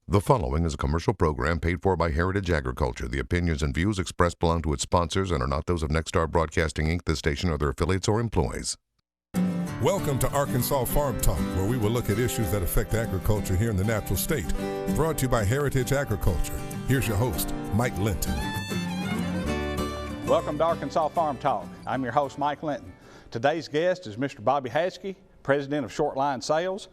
The following is a commercial program paid for by Heritage Agriculture. The opinions and views expressed belong to its sponsors and are not those of Nexstar Broadcasting, Inc., this station, or their affiliates or employees. Welcome to Arkansas Farm Talk, where we will look at issues that affect agriculture here in the natural state. Brought to you by Heritage Agriculture. Here's your host, Mike Linton. Welcome to Arkansas Farm Talk. I'm your host, Mike Linton. Today's guest is Mr. Bobby Haskey, President of Shortline Sales.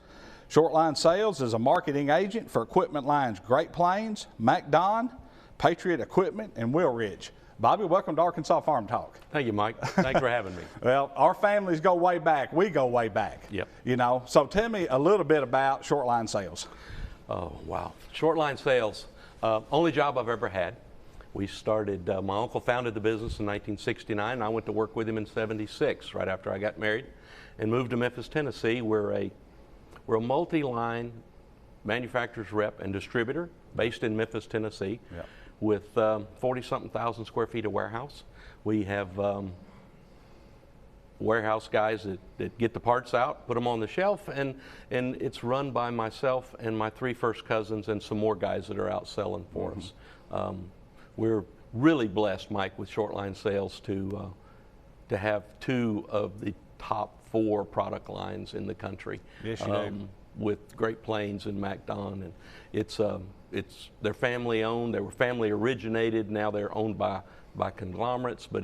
Shortline Sales is a marketing agent for equipment lines Great Plains, MacDon, Patriot Equipment, and Willrich. Bobby, welcome to Arkansas Farm Talk. Thank you, Mike. Thanks for having me. Well, our families go way back. We go way back. Yep. You know, so tell me a little bit about Shortline Sales. Oh, wow. Shortline Sales, only job I've ever had. We started, my uncle founded the business in 1969, and I went to work with him in 76, right after I got married, and moved to Memphis, Tennessee. We're a multi-line manufacturer's rep and distributor based in Memphis, Tennessee, yep, with 40-something thousand square feet of warehouse. We have warehouse guys that get the parts out, put them on the shelf, and it's run by myself and my three first cousins and some more guys that are out selling for us. We're really blessed, Mike, with Shortline Sales to have two of the top 4 product lines in the country. Yes, you do. With Great Plains and MacDon, and they're family owned. They were family originated. Now they're owned by conglomerates, but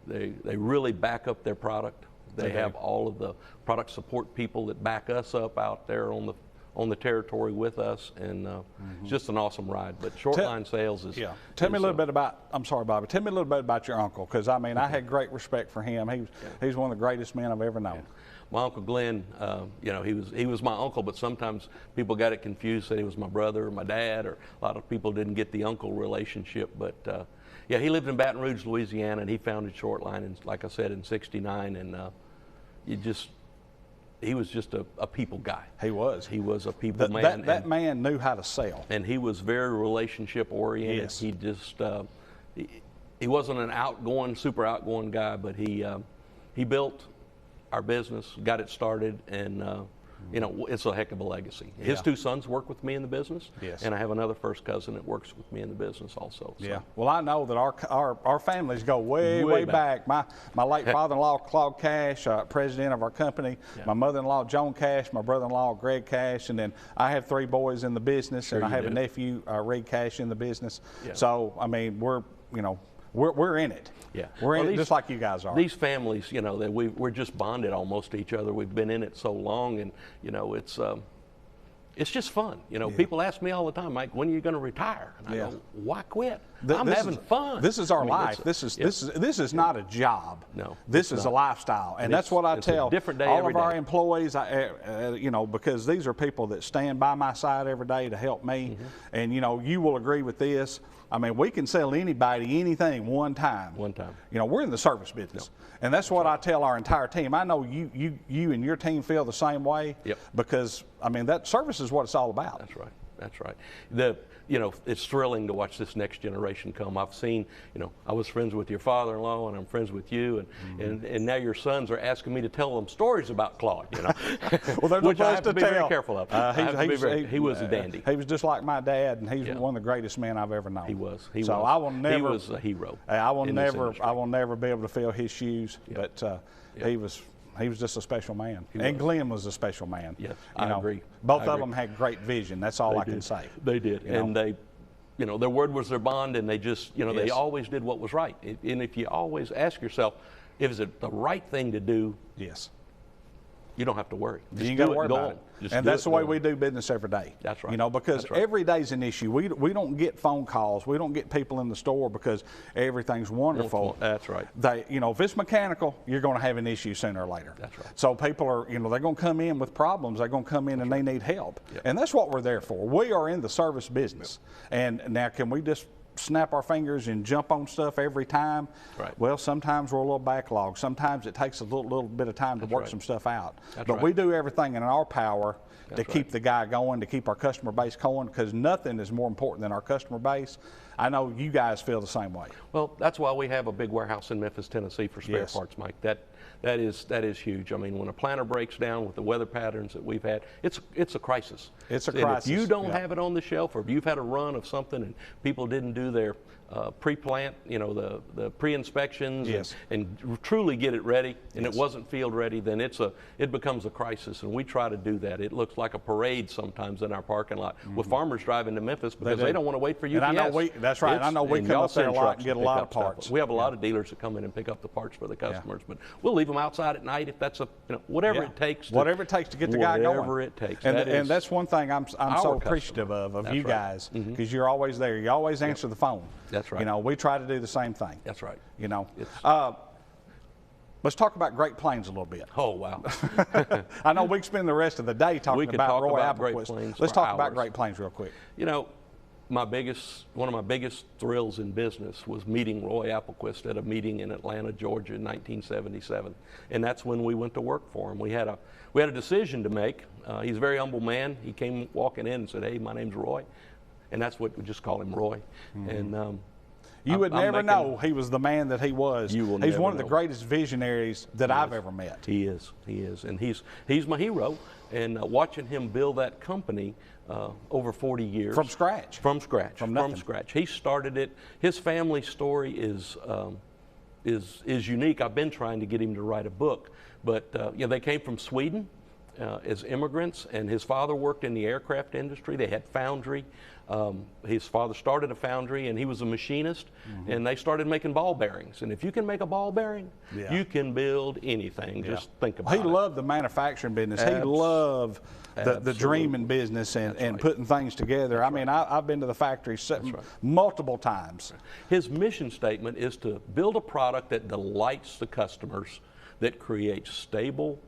they really back up their product. They have all of the product support people that back us up out there on the territory with us, and it's just an awesome ride. But Shortline Sales is... Yeah. Tell me a little bit about, I'm sorry, Bobby, tell me a little bit about your uncle, because I mean, I had great respect for him. He's one of the greatest men I've ever known. Yeah. My Uncle Glenn, you know, he was my uncle, but sometimes people got it confused, said he was my brother or my dad, or a lot of people didn't get the uncle relationship. But yeah, he lived in Baton Rouge, Louisiana, and he founded Shortline, in, like I said, in '69, and he was just a people guy. He was. He was a people man. That man knew how to sell. And he was very relationship oriented. Yes. He just, he wasn't an super outgoing guy, but he built our business, got it started, and you know, it's a heck of a legacy. His 2 sons work with me in the business, yes, and I have another first cousin that works with me in the business also. So. Yeah. Well, I know that our families go way back. My late father-in-law, Claude Cash, president of our company. Yeah. My mother-in-law, Joan Cash. My brother-in-law, Greg Cash. And then I have 3 boys in the business, sure, and I have a nephew, Reed Cash, in the business. Yeah. So I mean, we're in it. Yeah, we're in it just like you guys are. These families, you know, that we're just bonded almost to each other. We've been in it so long, and you know, it's just fun. You know, yeah, people ask me all the time, Mike, when are you going to retire? And I go, why quit? I'm having fun. This is our life. This is not a job. No, this is a lifestyle, and that's what I tell all of our employees. You know, because these are people that stand by my side every day to help me, and you know, you will agree with this. I mean, we can sell anybody anything one time. One time. You know, we're in the service business, and that's what I tell our entire team. I know you and your team feel the same way. Yep. Because I mean, that service is what it's all about. That's right. That's right. You know, it's thrilling to watch this next generation come. I've seen, you know, I was friends with your father-in-law, and I'm friends with you, and now your sons are asking me to tell them stories about Claude, you know. Well, there's which no I have to be tell. very careful of. He was a dandy. He was just like my dad, and he's one of the greatest men I've ever known. He was. He was a hero. I will never be able to fill his shoes, but he was just a special man. And Glenn was a special man. Yes, I agree. Both of them had great vision. That's all I can say. They did. And they, you know, their word was their bond, and they just, you know, they always did what was right. And if you always ask yourself, is it the right thing to do? Yes. You don't have to worry. You got to worry about it. And that's the way we do business every day. That's right. You know, because every day's an issue. We don't get phone calls. We don't get people in the store because everything's wonderful. That's right. You know, if it's mechanical, you're going to have an issue sooner or later. That's right. So people are, you know, they're going to come in with problems. They're going to come in and they need help. Yep. And that's what we're there for. We are in the service business. Yep. And now can we just snap our fingers and jump on stuff every time? Right. Well, sometimes we're a little backlogged. Sometimes it takes a little bit of time to work some stuff out. But we do everything in our power to keep the guy going, to keep our customer base going, because nothing is more important than our customer base. I know you guys feel the same way. Well, that's why we have a big warehouse in Memphis, Tennessee for spare parts, Mike. That is huge. I mean, when a planter breaks down with the weather patterns that we've had, it's a crisis. It's a and crisis. If you don't have it on the shelf, or if you've had a run of something and people didn't do their pre-plant, the pre-inspections, yes. and truly get it ready, and yes. it wasn't field ready, then it becomes a crisis, and we try to do that. It looks like a parade sometimes in our parking lot with farmers driving to Memphis because they don't want to wait for UPS. And I know that's right. I know we come up there a lot and get a lot of parts. We have a lot of dealers that come in and pick up the parts for the customers, but we'll leave them outside at night if that's whatever it takes. Whatever it takes to get the guy going. Whatever it takes. And that's one thing I'm so appreciative of you guys, because you're always there. You always answer the phone. That's right. We try to do the same thing. That's right. Let's talk about Great Plains a little bit. Oh, wow. I know we can spend the rest of the day talking about Roy Applequist. Let's talk about Great Plains real quick. One of my biggest thrills in business was meeting Roy Applequist at a meeting in Atlanta, Georgia in 1977. And that's when we went to work for him. We had a decision to make. He's a very humble man. He came walking in and said, "Hey, my name's Roy." And that's what we just call him, Roy. And you would never know he was the man that he was. You will He's never one of the know. greatest visionaries that I've ever met. He is, and he's my hero. And watching him build that company over 40 years from scratch. From scratch. From nothing. From scratch. He started it. His family story is unique. I've been trying to get him to write a book, but they came from Sweden as immigrants, and his father worked in the aircraft industry. They had foundry. His father started a foundry, and he was a machinist, and they started making ball bearings. And if you can make a ball bearing, you can build anything. Just think about it. He loved the manufacturing business. He loved the dreaming business and putting things together. I mean, I've been to the factory multiple times. His mission statement is to build a product that delights the customers, that creates stable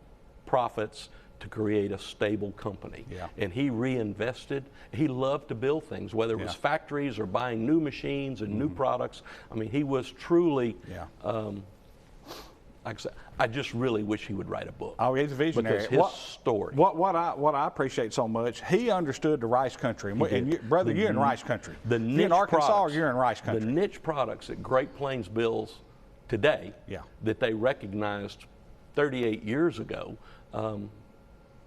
profits, to create a stable company. And he reinvested. He loved to build things, whether it was factories or buying new machines and new products. I mean, he was truly, like I said, I just really wish he would write a book. Oh, he's a visionary. Because his story. What I appreciate so much, he understood the rice country. And brother, you're in rice country. The niche you're in Arkansas, products, or you're in rice country. The niche products that Great Plains builds today that they recognized 38 years ago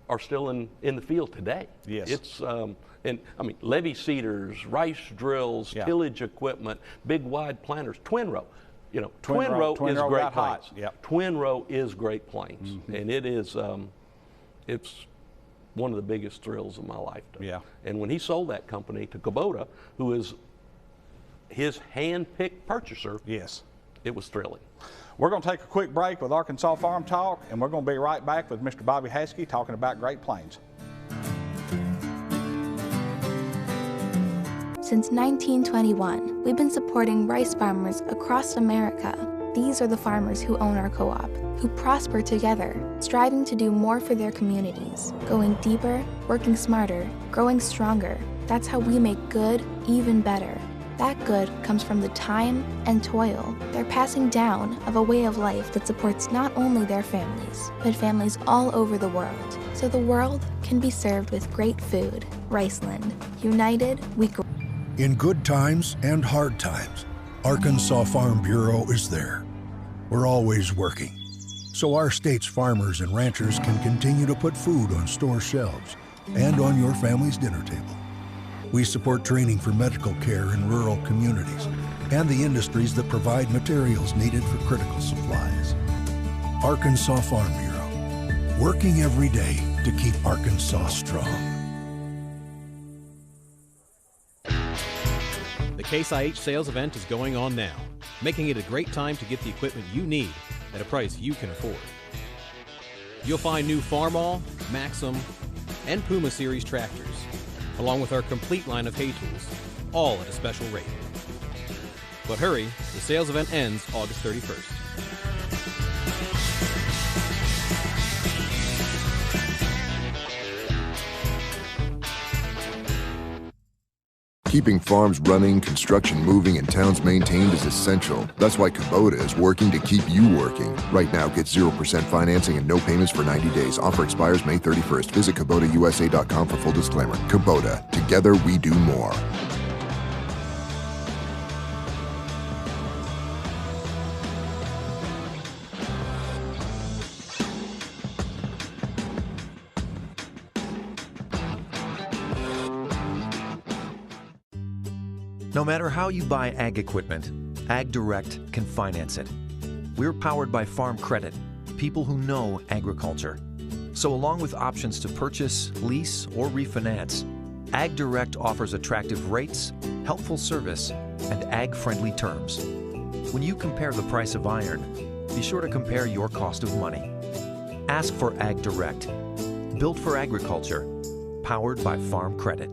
are still in the field today. Yes. It's and I mean, levee seeders, rice drills, tillage equipment, big wide planters, twin row. Twin row is Great Plains. Twin row is Great Plains, and it is it's one of the biggest thrills of my lifetime. And when he sold that company to Kubota, who is his hand-picked purchaser, it was thrilling. We're going to take a quick break with Arkansas Farm Talk, and we're going to be right back with Mr. Bobby Haskey talking about Great Plains. Since 1921, we've been supporting rice farmers across America. These are the farmers who own our co-op, who prosper together, striving to do more for their communities, going deeper, working smarter, growing stronger. That's how we make good even better. That good comes from the time and toil they're passing down of a way of life that supports not only their families, but families all over the world, so the world can be served with great food. Riceland. United, we grow. In good times and hard times, Arkansas Farm Bureau is there. We're always working, so our state's farmers and ranchers can continue to put food on store shelves and on your family's dinner table. We support training for medical care in rural communities and the industries that provide materials needed for critical supplies. Arkansas Farm Bureau, working every day to keep Arkansas strong. The Case IH sales event is going on now, making it a great time to get the equipment you need at a price you can afford. You'll find new Farmall, Maxim, and Puma Series tractors, along with our complete line of hay tools, all at a special rate. But hurry, the sales event ends August 31st. Keeping farms running, construction moving, and towns maintained is essential. That's why Kubota is working to keep you working. Right now, get 0% financing and no payments for 90 days. Offer expires May 31st. Visit KubotaUSA.com for full disclaimer. Kubota, together we do more. No matter how you buy ag equipment, Ag Direct can finance it. We're powered by Farm Credit, people who know agriculture. So along with options to purchase, lease, or refinance, Ag Direct offers attractive rates, helpful service, and ag-friendly terms. When you compare the price of iron, be sure to compare your cost of money. Ask for Ag Direct, built for agriculture, powered by Farm Credit.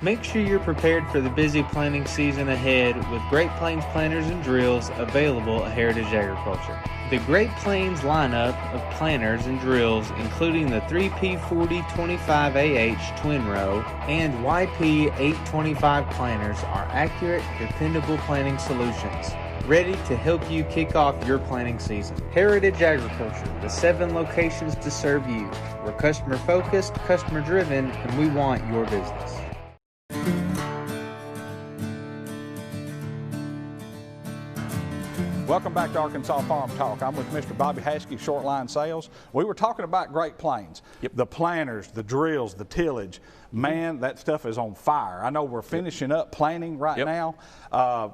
Make sure you're prepared for the busy planting season ahead with Great Plains planters and drills available at Heritage Agriculture. The Great Plains lineup of planters and drills, including the 3P4025AH twin row and YP825 planters, are accurate, dependable planting solutions, ready to help you kick off your planting season. Heritage Agriculture, the 7 locations to serve you. We're customer focused, customer driven, and we want your business. Welcome back to Arkansas Farm Talk. I'm with Mr. Bobby Haskey, Shortline Sales. We were talking about Great Plains. Yep. The planters, the drills, the tillage. Man, that stuff is on fire. I know we're finishing up planting right now.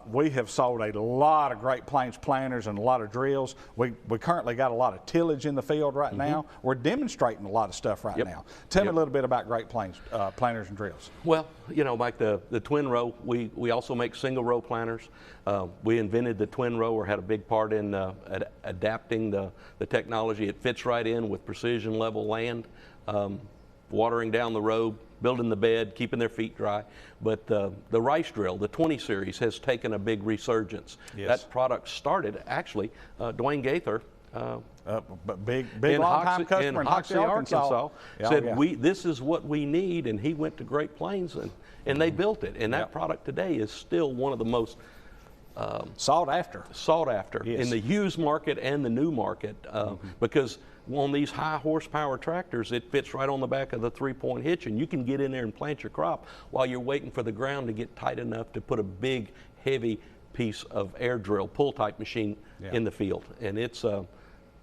We have sold a lot of Great Plains planters and a lot of drills. We currently got a lot of tillage in the field right now. We're demonstrating a lot of stuff right now. Tell me a little bit about Great Plains planters and drills. Well, you know, like the twin row, we also make single row planters. We invented the twin row, or had a big part in adapting the technology. It fits right in with precision level land, watering down the row, building the bed, keeping their feet dry. But the rice drill, the 20 series, has taken a big resurgence. That product started, actually, Dwayne Gaither, big long-time customer in Hoxie, Arkansas. Said, this is what we need, and he went to Great Plains, and they built it. And that product today is still one of the most sought after in the used market and the new market, because on these high horsepower tractors, it fits right on the back of the 3-point hitch, and you can get in there and plant your crop while you're waiting for the ground to get tight enough to put a big, heavy piece of air drill, pull type machine in the field. And it's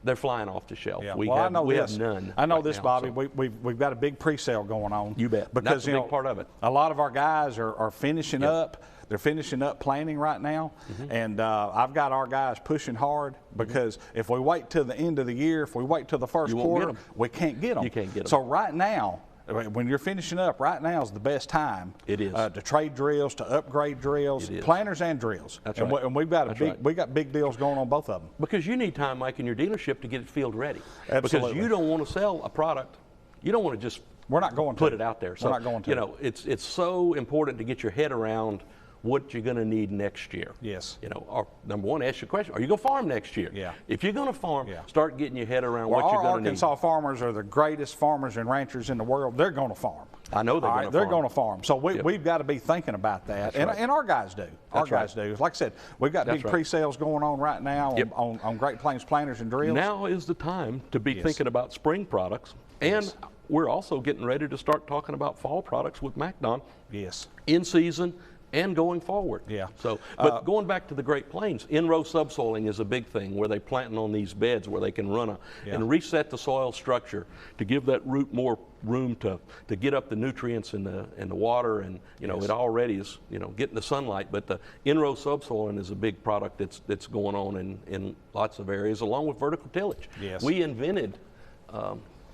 they're flying off the shelf. We have none. I know right this, now, Bobby. So. We've got a big pre-sale going on. You bet. Because that's a big part of it. A lot of our guys are finishing up. They're finishing up planting right now, and I've got our guys pushing hard, because if we wait till the end of the year, if we wait till the first quarter, we can't get them. You can't get them. So right now, when you're finishing up, right now is the best time. It is. To trade drills, to upgrade drills, planters and drills. That's right. And we've got we got big deals going on both of them. Because you need time, Mike, in your dealership to get it field ready. Absolutely. Because you don't want to sell a product. You don't want to just put it out there. So, we're not going to. You know, it's so important to get your head around what you're going to need next year. Yes. You know, number one, ask your question, are you going to farm next year? Yeah. If you're going to farm, start getting your head around what you're going to need. Arkansas farmers are the greatest farmers and ranchers in the world. They're going to farm. I know they're going to farm. They're going to farm. So we've got to be thinking about that. And our guys do. Our guys do. Like I said, we've got big pre-sales going on right now on Great Plains planters and drills. Now is the time to be thinking about spring products. And we're also getting ready to start talking about fall products with MacDon. Yes. In season and going forward. Yeah. So, but going back to the Great Plains, in-row subsoiling is a big thing, where they planting on these beds where they can run and reset the soil structure to give that root more room to get up the nutrients in the water, and you know it already is getting the sunlight. But the in-row subsoiling is a big product that's going on in lots of areas, along with vertical tillage. Yes. We invented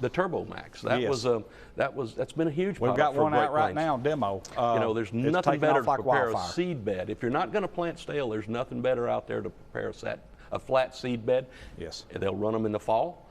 the Turbo Max. That's been a huge product. We've got one out right Plains. now, demo. There's nothing better to prepare wildfire. a seed bed. If you're not going to plant stale, there's nothing better out there to prepare a flat seed bed. Yes. They'll run them in the fall.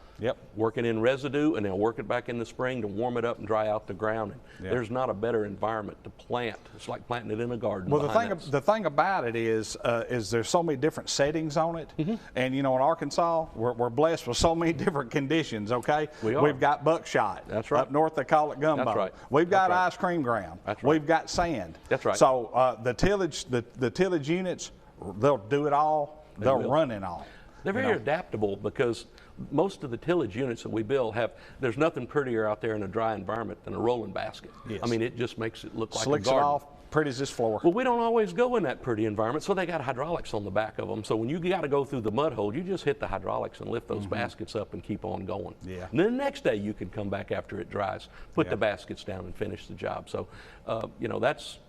Working in residue, and they'll work it back in the spring to warm it up and dry out the ground. And there's not a better environment to plant. It's like planting it in a garden. Well, the thing about it is there's so many different settings on it, and in Arkansas we're blessed with so many different conditions. Okay, we've got buckshot. That's right. Up north they call it gumbo. That's right. We've got ice cream ground. That's right. We've got sand. That's right. So the tillage units, they'll do it all. They'll run it all. They're very adaptable, because most of the tillage units that we build there's nothing prettier out there in a dry environment than a rolling basket. Yes. I mean, it just makes it look like Slicks a garden. it off, pretty as this floor. Well, we don't always go in that pretty environment, so they got hydraulics on the back of them. So when you got to go through the mud hole, you just hit the hydraulics and lift those baskets up and keep on going. Yeah. And then the next day you can come back after it dries, put the baskets down and finish the job. So, that's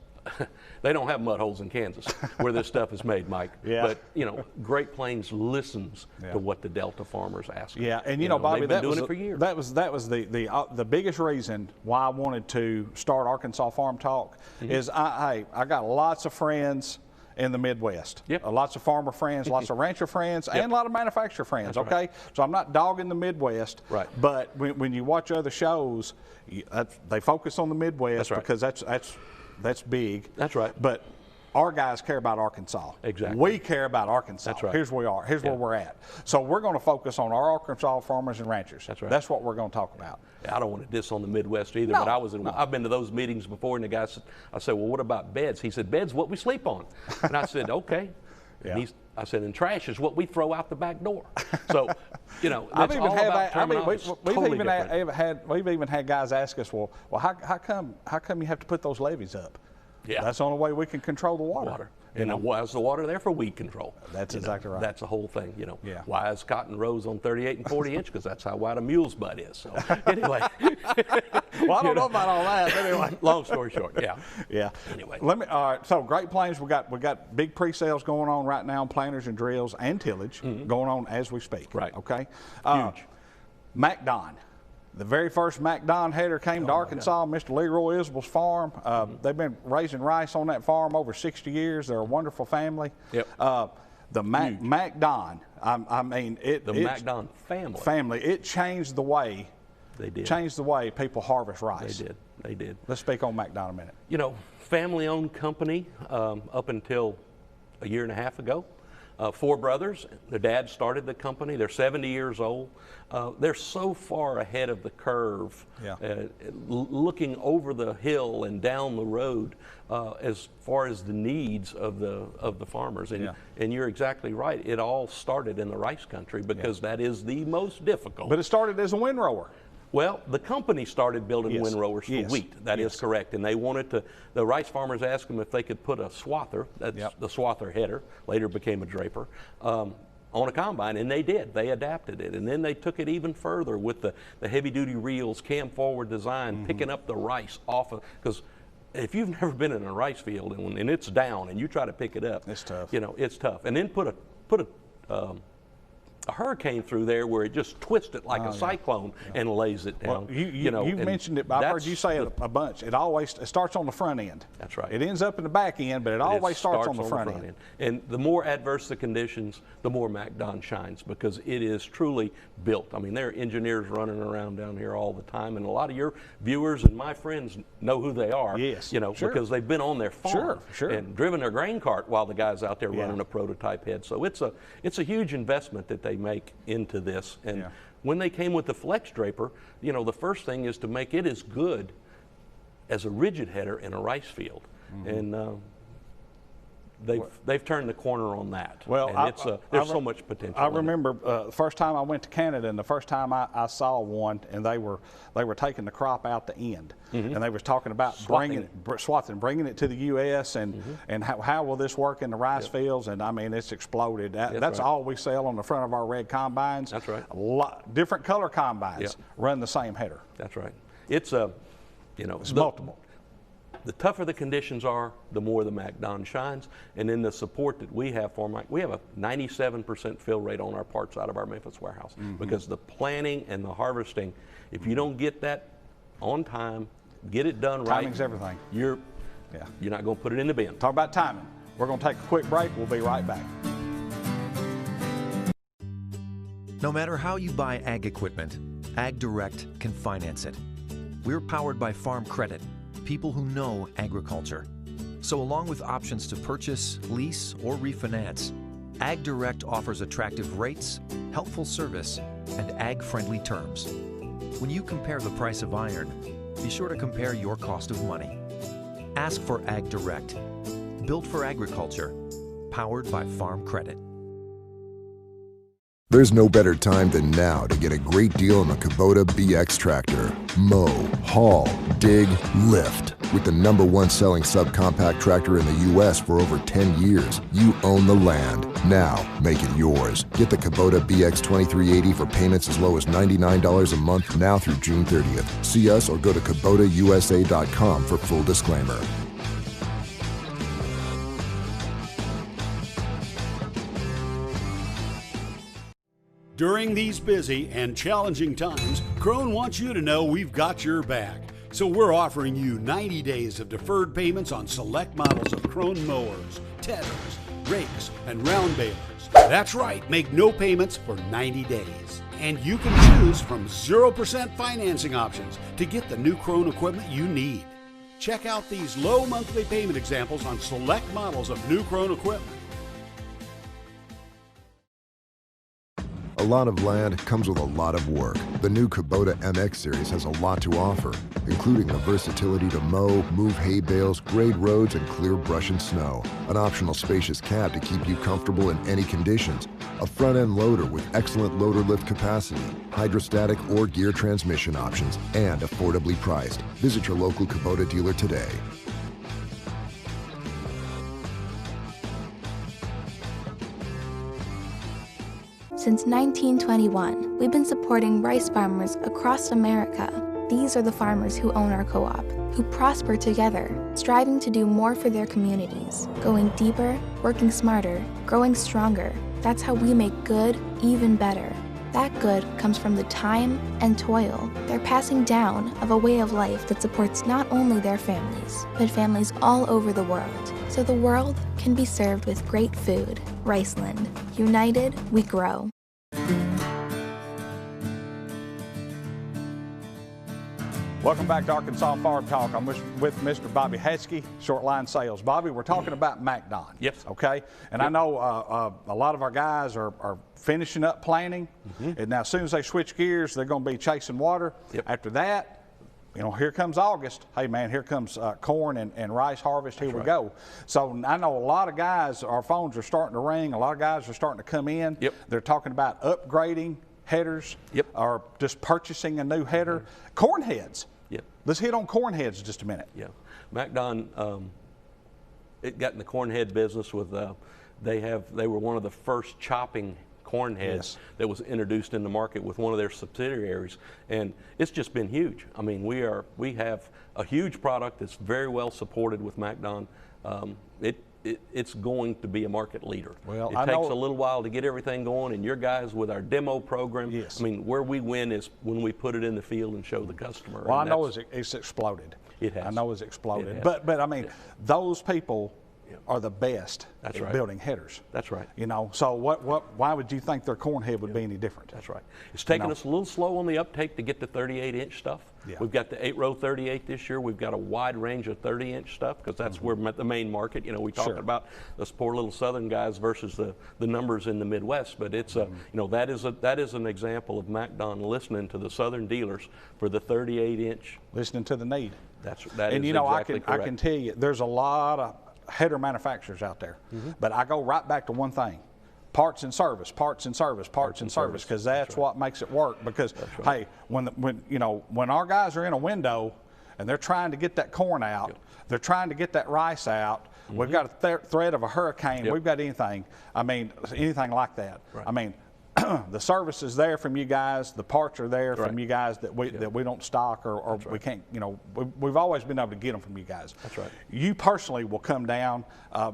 they don't have mud holes in Kansas where this stuff is made, Mike. Yeah. But, you know, Great Plains listens to what the Delta farmers ask. Yeah, and you know, Bobby, they've been doing it for years. That was the biggest reason why I wanted to start Arkansas Farm Talk. Is I got lots of friends in the Midwest. Yep. Lots of farmer friends, lots of rancher friends, and a lot of manufacturer friends. That's okay, right. so I'm not dogging the Midwest. Right. But when you watch other shows, they focus on the Midwest. That's right. Because that's big. That's right. But our guys care about Arkansas. Exactly. We care about Arkansas. That's right. Here's where we are. Here's where we're at. So we're going to focus on our Arkansas farmers and ranchers. That's right. That's what we're going to talk about. I don't want to diss on the Midwest either, No, but I've been to those meetings before, and the guy said, I said, well, what about beds? He said, beds, what we sleep on. And I said, okay. Yeah. And I said, and trash is what we throw out the back door. So, you know, I've that's even all had about that. I mean, terminology. we've Totally even different. we've even had guys ask us, well, how come you have to put those levees up? Yeah. That's the only way we can control the water. And why is the water there? For weed control. That's exactly right. That's the whole thing, you know. Yeah. Why is cotton rows on 38 and 40 inch? Because that's how wide a mule's butt is. So anyway. Well, I don't know about all that. But anyway. Long story short, yeah. Yeah. Anyway. All right. So Great Plains, we got big pre-sales going on right now, planters and drills and tillage going on as we speak. Right. Okay. Huge. MacDon. The very first MacDon header came to Arkansas, Mr. Leroy Isbell's farm. They've been raising rice on that farm over 60 years. They're a wonderful family. Yep. The MacDon, I mean, the MacDon family. Family, it changed the way. They did. Changed the way people harvest rice. They did. Let's speak on MacDon a minute. You know, family-owned company up until a year and a half ago. 4 brothers. Their dad started the company. They're 70 years old. They're so far ahead of the curve, looking over the hill and down the road as far as the needs of the farmers. And you're exactly right. It all started in the rice country because that is the most difficult. But it started as a windrower. Well, the company started building windrowers for wheat. That is correct. And they wanted to, the rice farmers asked them if they could put a swather, that's the swather header, later became a draper, on a combine, and they did. They adapted it. And then they took it even further with the heavy-duty reels, cam-forward design, picking up the rice off of, because if you've never been in a rice field and it's down and you try to pick it up, it's tough. You know, it's tough. And then put a hurricane through there where it just twists it like a cyclone and lays it down. Well, you've mentioned it, but I've heard you say it a bunch. It starts on the front end. That's right. It ends up in the back end, but it always starts on the front end. And the more adverse the conditions, the more MacDon shines because it is truly built. I mean, there are engineers running around down here all the time, and a lot of your viewers and my friends know who they are. Yes. You know, because they've been on their farm and driven their grain cart while the guy's out there running a prototype head. So it's a huge investment that they make into this. And when they came with the flex draper, you know, the first thing is to make it as good as a rigid header in a rice field. And they've turned the corner on that. Well, and there's so much potential. I remember the first time I went to Canada, and the first time I saw one, and they were taking the crop out the end, and they was talking about bringing it to the U.S. and how will this work in the rice fields? And I mean, it's exploded. That's all we sell on the front of our red combines. That's right. A lot different color combines run the same header. That's right. It's it's multiple. The tougher the conditions are, the more the MacDon shines. And then the support that we have for them, we have a 97% fill rate on our parts out of our Memphis warehouse because the planning and the harvesting, if you don't get that on time, get it done right. Timing's everything. You're not going to put it in the bin. Talk about timing. We're going to take a quick break. We'll be right back. No matter how you buy ag equipment, Ag Direct can finance it. We're powered by Farm Credit, people who know agriculture. So along with options to purchase, lease, or refinance, Ag Direct offers attractive rates, helpful service, and ag-friendly terms. When you compare the price of iron, be sure to compare your cost of money. Ask for Ag Direct, built for agriculture, powered by Farm Credit. There's no better time than now to get a great deal on the Kubota BX tractor. Mow, haul, dig, lift. With the #1 selling subcompact tractor in the U.S. for over 10 years, you own the land. Now, make it yours. Get the Kubota BX 2380 for payments as low as $99 a month now through June 30th. See us or go to KubotaUSA.com for full disclaimer. During these busy and challenging times, Krone wants you to know we've got your back. So we're offering you 90 days of deferred payments on select models of Krone mowers, tedders, rakes, and round balers. That's right, make no payments for 90 days. And you can choose from 0% financing options to get the new Krone equipment you need. Check out these low monthly payment examples on select models of new Krone equipment. A lot of land comes with a lot of work. The new Kubota MX series has a lot to offer, including the versatility to mow, move hay bales, grade roads, and clear brush and snow. An optional spacious cab to keep you comfortable in any conditions. A front-end loader with excellent loader lift capacity, hydrostatic or gear transmission options, and affordably priced. Visit your local Kubota dealer today. Since 1921, we've been supporting rice farmers across America. These are the farmers who own our co-op, who prosper together, striving to do more for their communities, going deeper, working smarter, growing stronger. That's how we make good even better. That good comes from the time and toil they're passing down of a way of life that supports not only their families, but families all over the world, so the world can be served with great food. Riceland. United, we grow. Welcome back to Arkansas Farm Talk. I'm with Mr. Bobby Heskey, Shortline Sales. Bobby, we're talking about MacDon. Yes. Okay? And I know a lot of our guys are finishing up planting. And now as soon as they switch gears, they're going to be chasing water. After that, you know, here comes August. Hey, man, here comes corn and rice harvest. Here we go. So I know a lot of guys, our phones are starting to ring. A lot of guys are starting to come in. They're talking about upgrading headers or just purchasing a new header. Corn heads. Let's hit on corn heads just a minute. MacDon, it got in the corn head business with, they were one of the first chopping corn heads that was introduced in the market with one of their subsidiaries, and it's just been huge. I mean, we have a huge product that's very well supported with MacDon. It's going to be a market leader. Well, it takes a little while to get everything going, and your guys with our demo program, I mean, where we win is when we put it in the field and show the customer. Well, I know it's exploded. It has. I know it's exploded. But I mean, those people are the best at building headers. That's right. You know, so why would you think their corn head would be any different? That's right. It's taken us a little slow on the uptake to get the 38-inch stuff. We've got the 8-row 38 this year. We've got a wide range of 30-inch stuff because that's where the main market. You know, we talked about those poor little southern guys versus the numbers in the Midwest, but it's you know, that is an example of MacDon listening to the southern dealers for the 38-inch. Listening to the need. That and is you know, exactly I can tell you, there's a lot of header manufacturers out there, but I go right back to one thing: parts and service, parts and service, parts and service, because that's what makes it work. Because hey, when our guys are in a window and they're trying to get that corn out, they're trying to get that rice out. We've got a threat of a hurricane. We've got anything. I mean, anything like that. I mean, the service is there from you guys. The parts are there from you guys that we don't stock or we can't. You know, we've always been able to get them from you guys. That's right. You personally will come down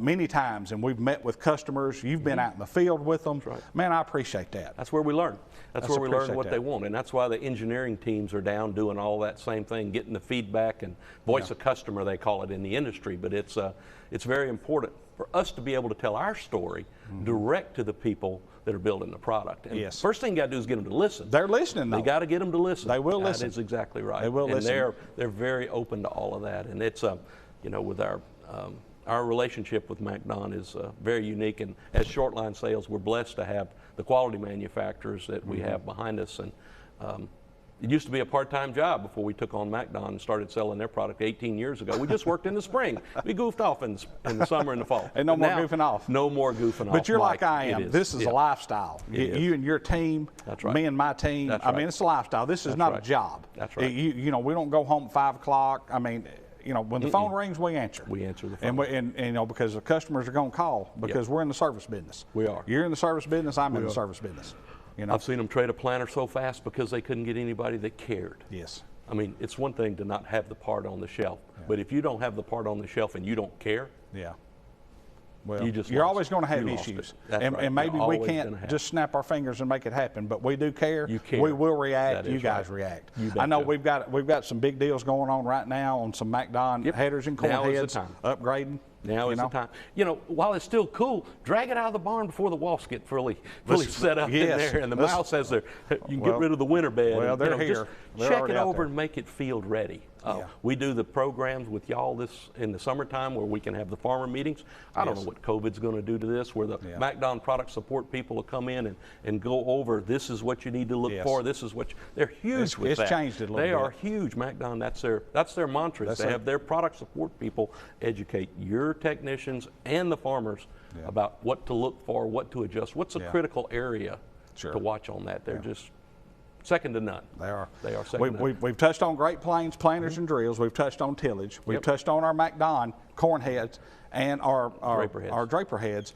many times, and we've met with customers. You've been out in the field with them. Man, I appreciate that. That's where we learn. That's where we learn what they want, and that's why the engineering teams are down doing all that same thing, getting the feedback and voice of customer, they call it in the industry. But it's very important for us to be able to tell our story direct to the people that are building the product. And first thing you got to do is get them to listen. They're listening, though. You got to get them to listen. They will listen. That is exactly right. They will listen. And they're very open to all of that. And it's you know, with our relationship with MacDon is very unique. And as Shortline Sales, we're blessed to have the quality manufacturers that we have behind us. And it used to be a part-time job before we took on MacDon and started selling their product 18 years ago. We just worked in the spring. We goofed off in the summer and the fall. And no more goofing off. No more goofing off. But you're like I am. This is a lifestyle. You and your team, me and my team. I mean, it's a lifestyle. This is not a job. That's right. You know, we don't go home at 5 o'clock. I mean, you know, when the phone rings, we answer. We answer the phone. And you know, because the customers are going to call because we're in the service business. We are. You're in the service business. I'm in the service business. You know? I've seen them trade a planter so fast because they couldn't get anybody that cared. Yes. I mean, it's one thing to not have the part on the shelf, but if you don't have the part on the shelf and you don't care, Well, you just you're lost always going to have You lost issues, it. That's and, right. and maybe You're we always gonna can't have just snap our fingers and make it happen. But we do care. You care. We will react. That You is guys right. react. You I know betcha. we've got some big deals going on right now on some MacDon headers and corn Now is the heads, time. upgrading. Now is the time. You know, while it's still cool, drag it out of the barn before the walls get fully set up in there, and the mouse says you can get rid of the winter bed. Well, and, they're just here. They're check already it out over there. and make it field ready. We do the programs with y'all this in the summertime where we can have the farmer meetings. I don't know what COVID's going to do to this, where the MacDon product support people will come in and go over, this is what you need to look for, this is what they're huge with that. It's changed it a little bit. They are huge. MacDon, that's their mantra. They have their product support people educate your technicians and the farmers about what to look for, what to adjust, what's a critical area to watch on that. They're just second to none. They are. They are second to none. We've touched on Great Plains planters and drills. We've touched on tillage. We've touched on our MacDon corn heads and our draper heads.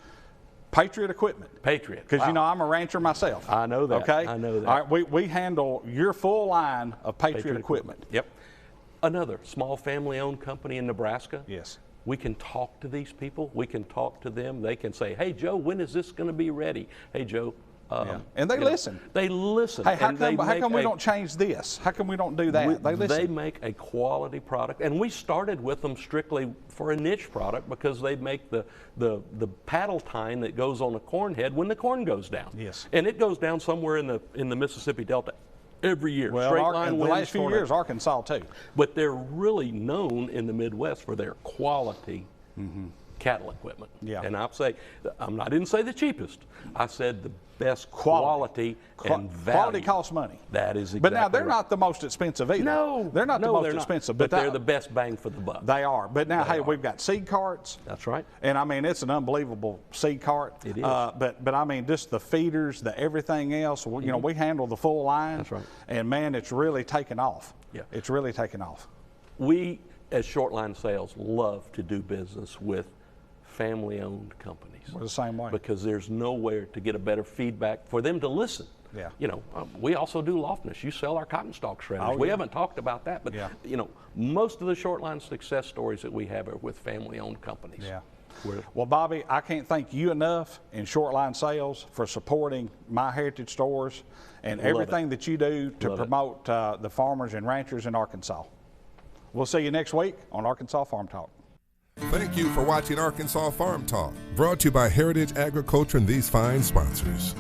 Patriot equipment. Patriot. Because you know I'm a rancher myself. I know that. Okay. I know that. All right. We handle your full line of Patriot equipment. Yep. Another small family-owned company in Nebraska. Yes. We can talk to these people. We can talk to them. They can say, "Hey Joe, when is this going to be ready?" Hey Joe. And they listen. They listen. Hey, how come we don't change this? How come we don't do that? They listen. They make a quality product, and we started with them strictly for a niche product because they make the paddle tine that goes on a corn head when the corn goes down. Yes. And it goes down somewhere in the Mississippi Delta every year. Well, straight line the winds, last few years, Arkansas too. But they're really known in the Midwest for their quality. Cattle equipment. Yeah. And I didn't say the cheapest. I said the best quality and value. Quality costs money. That is exactly But now they're right. not the most expensive either. No, they're not the most expensive. But they're the best bang for the buck. They are. But now, hey, we've got seed carts. That's right. And I mean, it's an unbelievable seed cart. It is. But I mean, just the feeders, the everything else. You know, we handle the full line. That's right. And man, it's really taken off. Yeah. It's really taken off. We, as Shortline Sales, love to do business with family-owned companies. We're the same way. Because there's nowhere to get a better feedback for them to listen. Yeah. You know, we also do loftness. You sell our cotton stalk shredders. We haven't talked about that, but you know, most of the Shortline success stories that we have are with family-owned companies. Yeah. Well, Bobby, I can't thank you enough in Shortline Sales for supporting My Heritage Stores and everything that you do to promote the farmers and ranchers in Arkansas. We'll see you next week on Arkansas Farm Talk. Thank you for watching Arkansas Farm Talk, brought to you by Heritage Agriculture and these fine sponsors.